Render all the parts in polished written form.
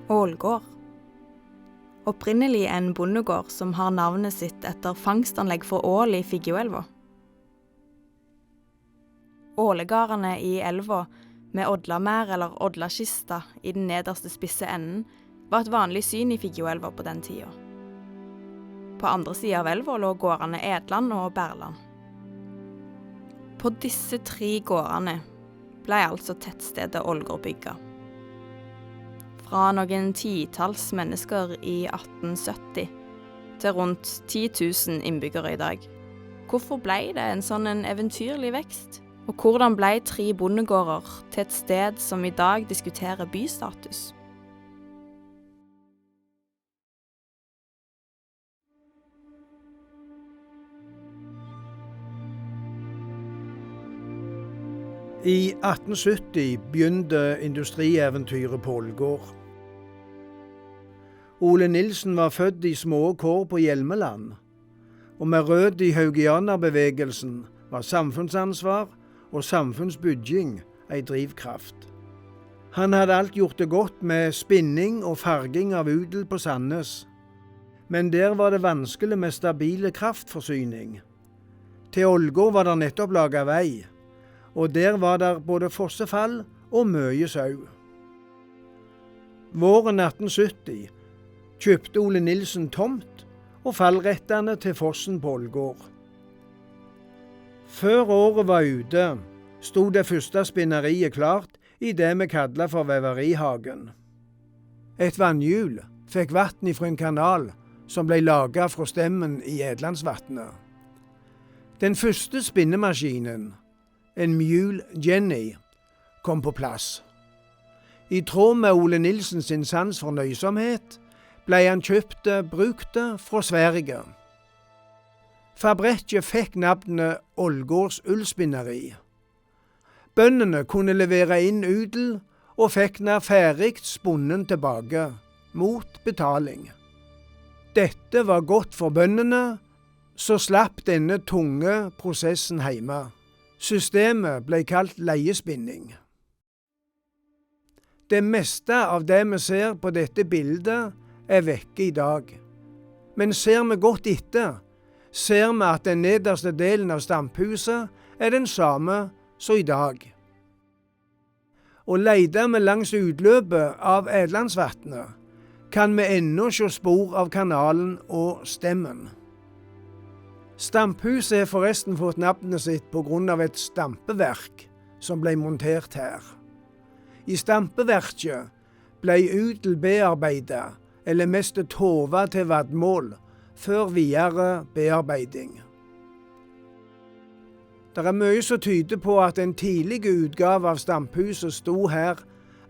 Ålgård. Opprinnelig en bondegård som har navnet sitt etter fangstanlegg for ål i Figgjoelva. Ålegardene i elva, med odlamær eller odlakista i den nederste spisse enden, var et vanlig syn i Figgjoelva på den tida. På andre siden av elva lå gårdene Edland og Berland. På disse 3 gårdene ble altså tettstedet Ålgård bygget. Fra noen titalls mennesker i 1870 til rundt 10 000 innbyggere i dag. Hvorfor ble det en sånn eventyrlig vekst? Og hvordan ble 3 bondegårder til et sted som i dag diskuterer bystatus? I 1870 begynte industrieventyret på Ålgård. Ole Nilsen var født i små kår på Hjelmeland, og med rød i haugianerbevegelsen var samfunnsansvar og samfunnsbygging ei drivkraft. Han hadde alt gjort det godt med spinning og farging av udel på Sandnes, men der var det vanskelig med stabile kraftforsyning. Til Ålgård var det nettopp laget vei, og der var det både fossefall og mye sau. Våren 1870 kjøpte Ole Nilsen tomt og fallrettene til fossen på Ålgård. Før året var ute, sto det første spinneriet klart i det vi kaller for Veverihagen. Et vannhjul fikk vann fra en kanal som ble laget fra stemmen i Edlandsvatnet. Den første spinnemaskinen, en Mule Jenny, kom på plass. I tråd med Ole Nilsen sin sans for nøysomhet ble han kjøpte brukte fra Sverige. Fabrikken fikk navnet Ålgårds ullspinneri. Bøndene kunne levere inn udel og fikk den ferdig spunnen tilbake, mot betaling. Dette var godt for bøndene, så slapp denne tunge prosessen hjemme. Systemet ble kalt leiespinning. Det meste av det vi ser på dette bildet er vekke i dag. Men ser vi godt etter, ser vi at den nederste delen av stamphuset er den samme som i dag. Og leider vi langs utløpet av Edlandsvatnet, kan vi ennå se spor av kanalen og stemmen. Stamphuset har forresten fått navnet sitt på grunn av et stampeverk som ble montert her. I stampeverket ble udel bearbeidet, eller mest tova til vadmål, før videre bearbeiding. Det er mye som tyder på at en tidlig utgave av stamphuset sto her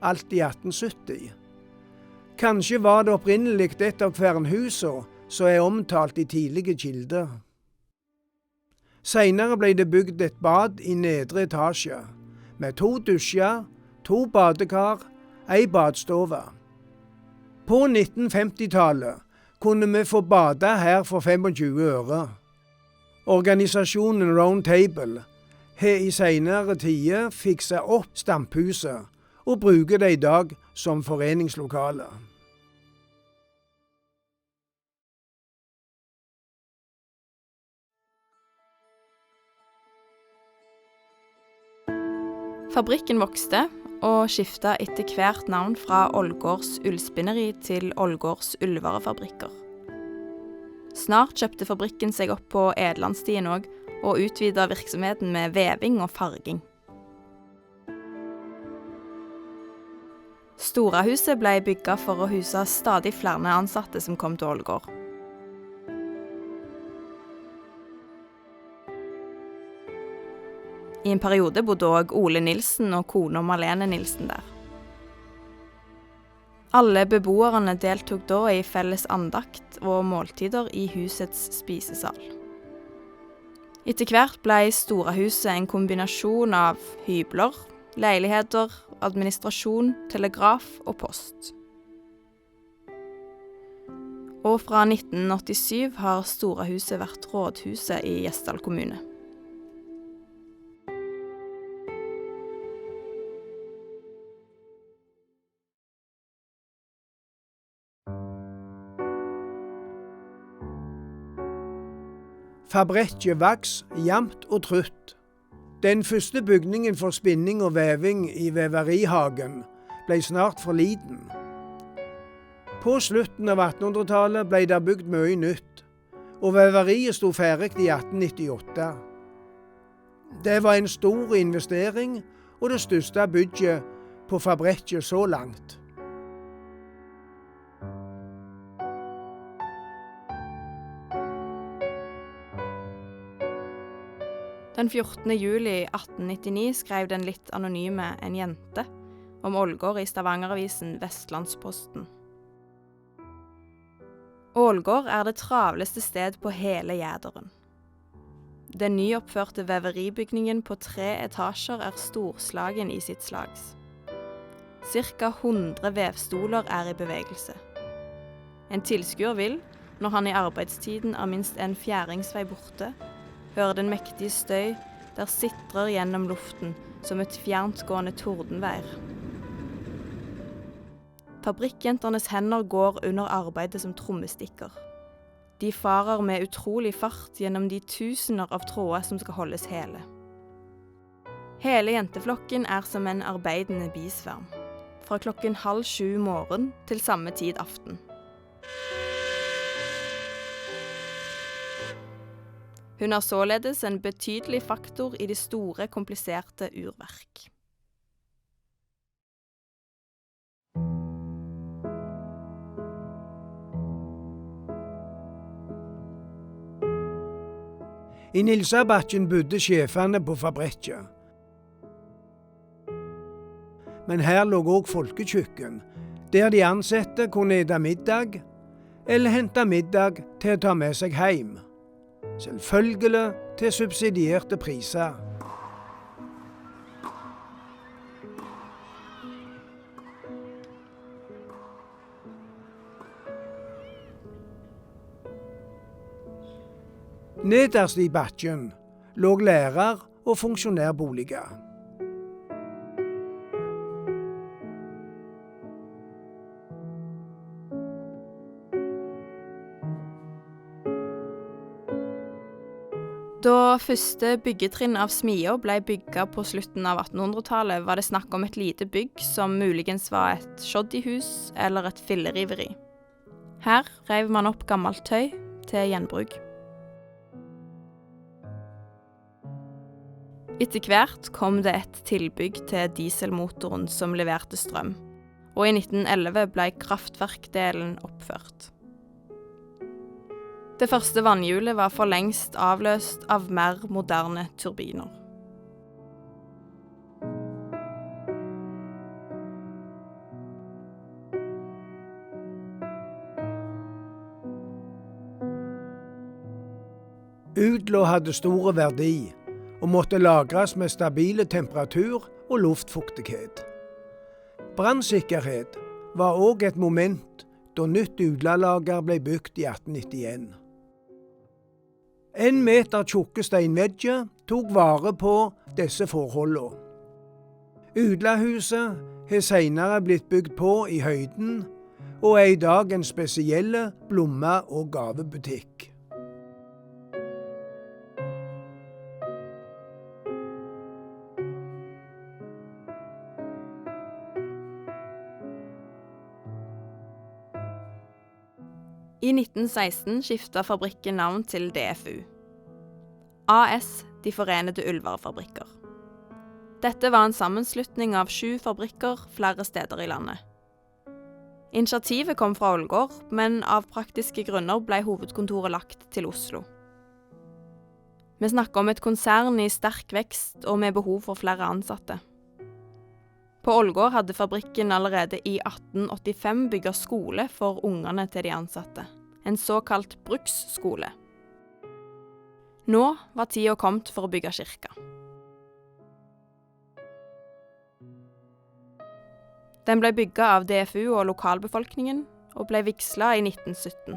alt i 1870. Kanskje var det opprinnelig et av kvernhusene som er omtalt i tidlige kilder. Senere ble det bygd et bad i nedre etasje, med 2 dusjer, 2 badekar, ei badstove. På 1950-tallet kunne vi få bade her for 25 øre. Organisasjonen Round Table har i senere tider fikset opp stamphuset og bruker det i dag som foreningslokale. Fabrikken vokste og skiftet etter hvert navn fra Ålgårds ullspinneri til Ålgårds ullvarefabrikker. Snart kjøpte fabrikken seg opp på Edlandstien også, og utvidet virksomheten med veving og farging. Storahuset ble bygget for å huse stadig flere ansatte som kom til Ålgård. I en periode bodde også Ole Nilsen og kona Marlene Nilsen der. Alle beboerne deltok da i felles andakt og måltider i husets spisesal. Etter hvert ble Storahuset en kombinasjon av hybler, leiligheter, administrasjon, telegraf og post. Og fra 1987 har Storahuset vært rådhuset i Gjesdal kommune. Fabrikken vaks jevnt og trutt. Den første bygningen for spinning og veving i veverihagen ble snart for liten. På slutten av 1800-tallet ble det bygd mye nytt, og veveriet sto ferdig i 1898. Det var en stor investering og det største bygget på fabrikken så langt. Den 14. juli 1899 skrev den litt anonyme En jente om Ålgård i Stavanger-avisen Vestlandsposten. Ålgård er det travleste sted på hele Jæderen. Den nyoppførte veveribygningen på 3 etasjer er storslagen i sitt slags. Cirka 100 vevstoler er i bevegelse. En tilskuer vil, når han i arbeidstiden er minst en fjæringsvei borte, høre den mektige støy der sitrer gjennom luften som et fjerntgående tordenvær. Fabrikkjenternes hender går under arbeidet som trommestikker. De farer med utrolig fart gjennom de tusener av tråder som skal holdes hele. Hele jenteflokken er som en arbeidende bisværm, fra 6:30 morgen til samme tid aften. Hun er således en betydelig faktor i det store, kompliserte urverk. I Nilsabakken bodde sjefene på fabrikken. Men her lå også folkekjøkken, der de ansatte kunne ete middag, eller hente middag til å ta med seg hjem. Selvfølgelig til subsidierte priser. Nederst i bakken lå lærer- og funksjonærboliger. Da første byggetrinn av smia ble bygget på slutten av 1800-tallet, var det snakk om et lite bygg som muligens var et shoddyhus eller et filleriveri. Her rev man opp gammelt tøy til gjenbruk. Etter hvert kom det et tilbygg til dieselmotoren som leverte strøm, og i 1911 ble kraftverkdelen oppført. Det første vannhjulet var for lengst avløst av mer moderne turbiner. Udla hadde stor verdi og måtte lagres med stabile temperatur og luftfuktighet. Brannsikkerhet var også et moment da nytt udlalager ble bygd i 1891. 1 meter tjukke steinvegger tok vare på disse forholdene. Udlahuset har senere blitt bygd på i høyden, og er i dag en spesiell blomme- og gavebutikk. I 1916 skiftet fabrikken navn til DFU. AS De Forenede Ullvarefabrikker. Dette var en sammenslutning av 7 fabrikker flere steder i landet. Initiativet kom fra Ålgård, men av praktiske grunner ble hovedkontoret lagt til Oslo. Vi snakker om et konsern i sterk vekst og med behov for flere ansatte. På Ålgård hadde fabrikken allerede i 1885 bygget skole for ungene til de ansatte, en såkalt bruksskole. Nå var tida kommet for å bygge kirka. Den ble bygget av DFU og lokalbefolkningen, og ble vigslet i 1917.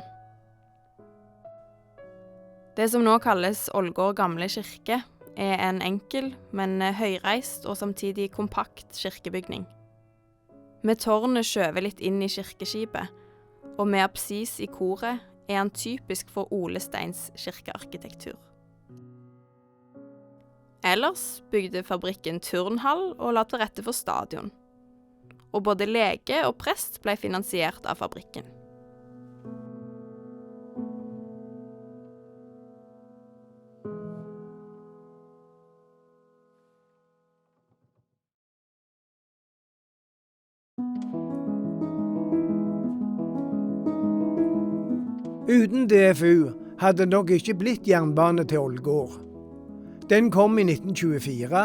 Det som nå kalles Ålgård gamle kirke, er en enkel, men høyreist og samtidig kompakt kirkebygning. Med tårnet skjøvet litt inn i kirkeskipet, og med apsis i koret, er han typisk for Ole Steins kirkearkitektur. Ellers bygde fabrikken turnhall og la til rette for stadion. Og både lege og prest ble finansiert av fabrikken. Uten DFU hadde det nok ikke blitt jernbane til Ålgård. Den kom i 1924,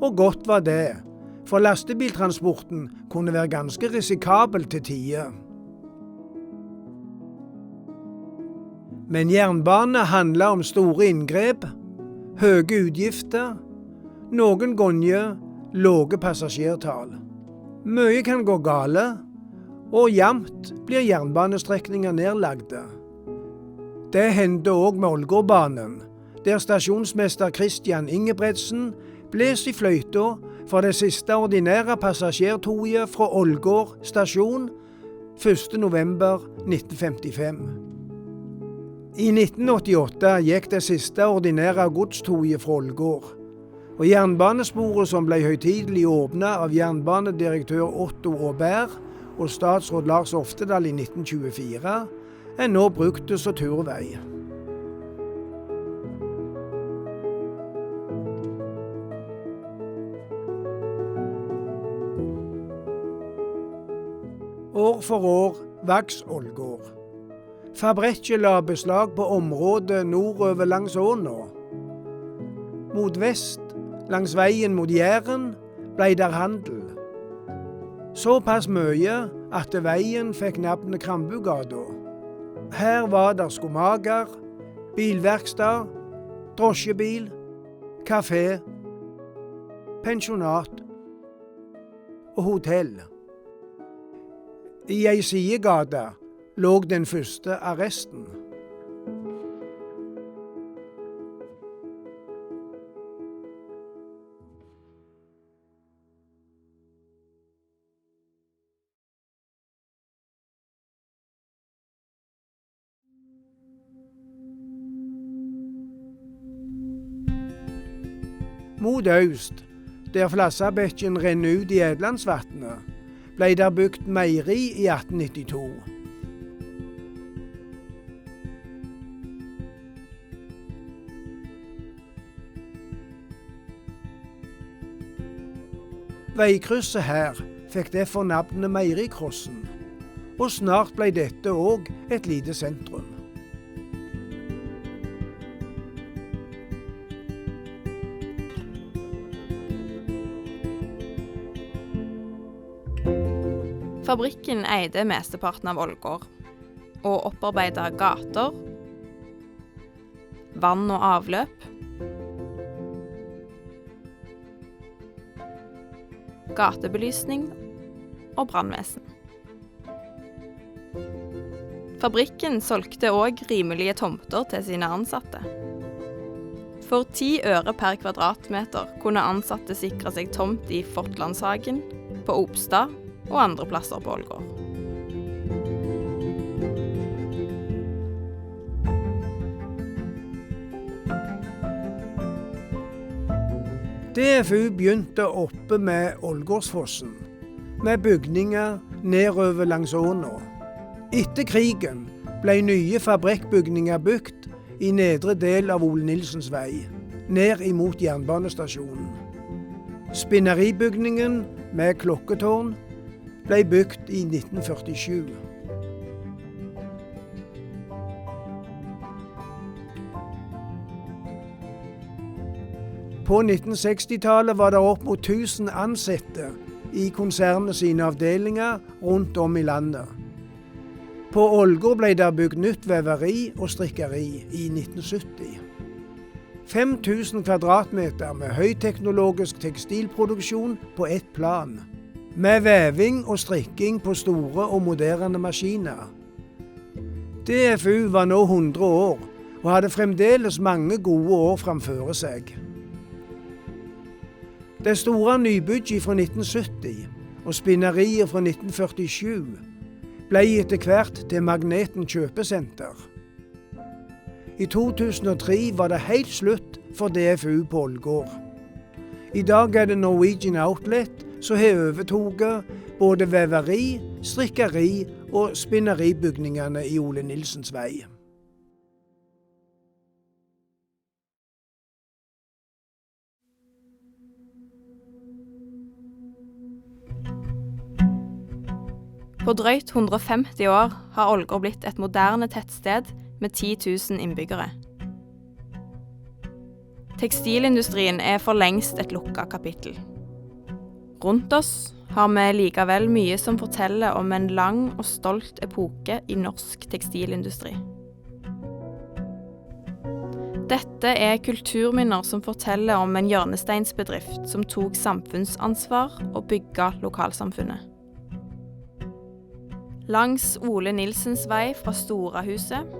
og godt var det, for lastebiltransporten kunne være ganske risikabel til tider. Men jernbane handlet om store inngrep, høye utgifter, noen ganger lave passasjertall. Mye kan gå gale, og jevnt blir jernbanestrekninger nedlagte. Det hendte òg med Ålgårdbanen, der stasjonsmester Christian Ingebretsen bles i fløyta for det siste ordinære passasjertoget fra Ålgård stasjon 1. november 1955. I 1988 gikk det siste ordinære godstoget fra Ålgård, og jernbanesporet som ble høytidelig åpnet av jernbanedirektør Otto Aubert og statsråd Lars Oftedal i 1924, er nå brukt som turvei. År for år vaks Ålgård. Fabrikken la beslag på området nordover langs åna. Mot vest, langs veien mot Jæren, ble der handel. Såpass mye at veien fikk navnet Krambugata. Her var der skomager, bilverksted, drosjebil, kafé, pensjonat og hotell. I ei sidegate lå den første arresten. Mot øst, der Flassabekken renner ut i Edlandsvatnet, ble der bygd meieri i 1892. Veikrysset her fikk derfor navnet Meierikrossen, og snart ble dette òg et lite sentrum. Fabrikken eide mesteparten av Ålgård, og opparbeidet gater, vann og avløp, gatebelysning og brannvesen. Fabrikken solgte òg rimelige tomter til sine ansatte. For 10 øre per kvadratmeter kunne ansatte sikre seg tomt i Fortlandshagen, på Opstad og andre plasser på Ålgård. DFU begynte oppe med Ålgårdsfossen, med bygninger nedover langs åna. Etter krigen ble nye fabrikkbygninger bygd i nedre del av Ole Nilsens vei, ned imot jernbanestasjonen. Spinneribygningen med klokketårn ble bygd i 1947. På 1960-tallet var det opp mot 1000 ansatte i konsernet sine avdelinger rundt om i landet. På Ålgård ble det bygd nytt veveri og strikkeri i 1970. 5000 kvadratmeter med høyteknologisk tekstilproduksjon på ett plan, med veving og strikking på store og moderne maskiner. DFU var nå 100 år, og hadde fremdeles mange gode år framfor seg. Det store nybygget fra 1970 og spinneriet fra 1947 ble etter hvert til Magneten kjøpesenter. I 2003 var det helt slutt for DFU på Ålgård. I dag er det Norwegian Outlet som har overtaget både veveri, strikkeri og spinneribygningene i Ole Nilsens vei. På drøyt 150 år har Ålgård blitt et moderne tettsted med 10 000 innbyggere. Tekstilindustrien er for lengst et lukket kapittel. Rundt oss har vi likevel mye som forteller om en lang og stolt epoke i norsk tekstilindustri. Dette er kulturminner som forteller om en hjørnesteinsbedrift som tok samfunnsansvar og bygget lokalsamfunnet. Langs Ole Nilsens vei fra Storahuset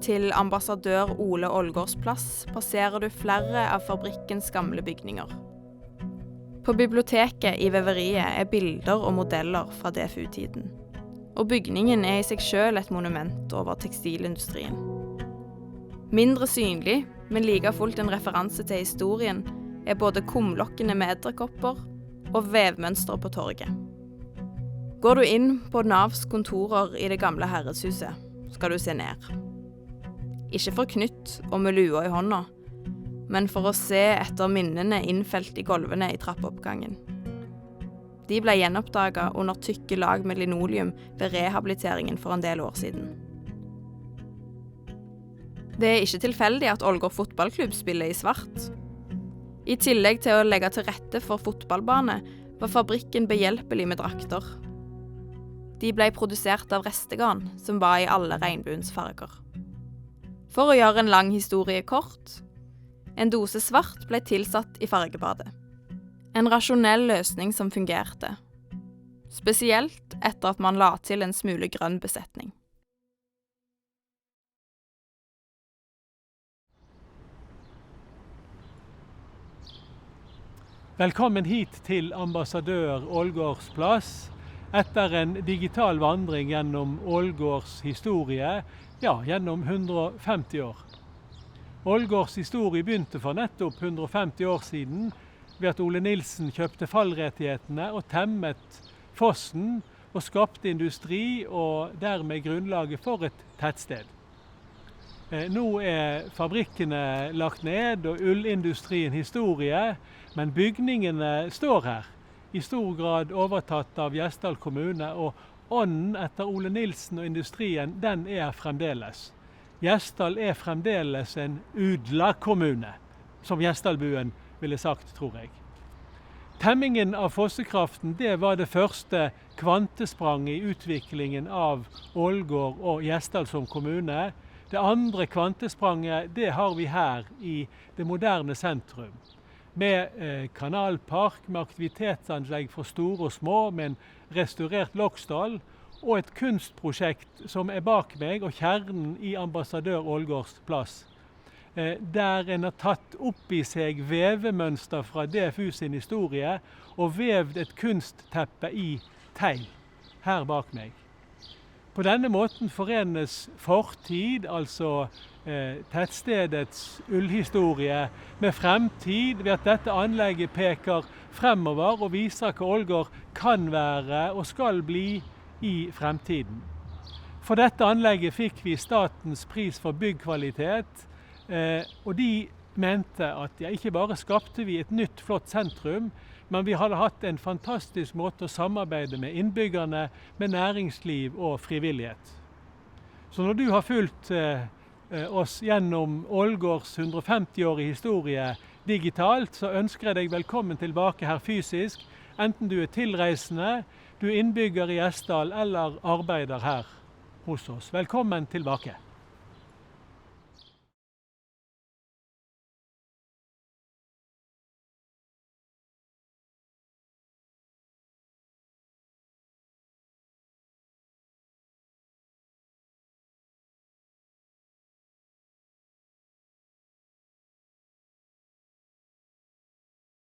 til ambassadør Ole Ålgårds plass passerer du flere av fabrikkens gamle bygninger. På biblioteket i veveriet er bilder og modeller fra DFU-tiden. Og bygningen er i seg selv et monument over tekstilindustrien. Mindre synlig, men like fullt en referanse til historien, er både kumlokkene med edderkopper og vevmønstre på torget. Går du inn på Navs kontorer i det gamle herredshuset, skal du se ned. Ikke for knytt og med lua i hånda, men for å se etter minnene innfelt i gulvene i trappoppgangen. De ble gjenoppdaget under tykke lag med linoleum ved rehabiliteringen for en del år siden. Det er ikke tilfeldig at Ålgård fotballklubb spiller i svart. I tillegg til å legge til rette for fotballbane, var fabrikken behjelpelig med drakter. De ble produsert av restegarn, som var i alle regnbuens farger. For å gjøre en lang historie kort, en dose svart ble tilsatt i fargebadet. En rasjonell løsning som fungerte. Spesielt etter at man la til en smule grønn besetning. Velkommen hit til ambassadør Ålgårds plass. Etter en digital vandring gjennom Ålgårds historie, gjennom 150 år. Ålgårds historie begynte for nettopp 150 år siden ved at Ole Nilsen kjøpte fallrettighetene og temmet fossen og skapte industri og dermed grunnlaget for et tettsted. Nå er fabrikkene lagt ned og ullindustrien historie, men bygningene står her. I stor grad overtatt av Gjesdal kommune, og ånden etter Ole Nilsen og industrien, den er fremdeles. Gjesdal er fremdeles en udla-kommune, som Gjesdalbuen ville sagt, tror jeg. Temmingen av fossekraften, det var det første kvantespranget i utviklingen av Ålgård og Gjesdal som kommune. Det andre kvantespranget, det har vi her i det moderne sentrum. Med kanalpark, med aktivitetsanlegg for store og små, med en restaurert Loksdal, og et kunstprosjekt som er bak meg, og kjernen i ambassadør Ålgårds plass. Der en har tatt opp i seg vevemønster fra DFU sin historie, og vevd et kunstteppe i tegl, her bak meg. På denne måten forenes fortid, altså tettstedets ullhistorie, med fremtid ved at dette anlegget peker fremover og viser hva Ålgård kan være og skal bli i fremtiden. For dette anlegget fikk vi statens pris for byggkvalitet, og de mente at ikke bare skapte vi et nytt flott sentrum, men vi hadde hatt en fantastisk måte å samarbeide med innbyggerne, med næringsliv og frivillighet. Så når du har fulgt oss gjennom Ålgårds 150-årige historie digitalt, så ønsker jeg deg velkommen tilbake her fysisk, enten du er tilreisende, du er innbygger i Gjesdal eller arbeider her hos oss. Velkommen tilbake.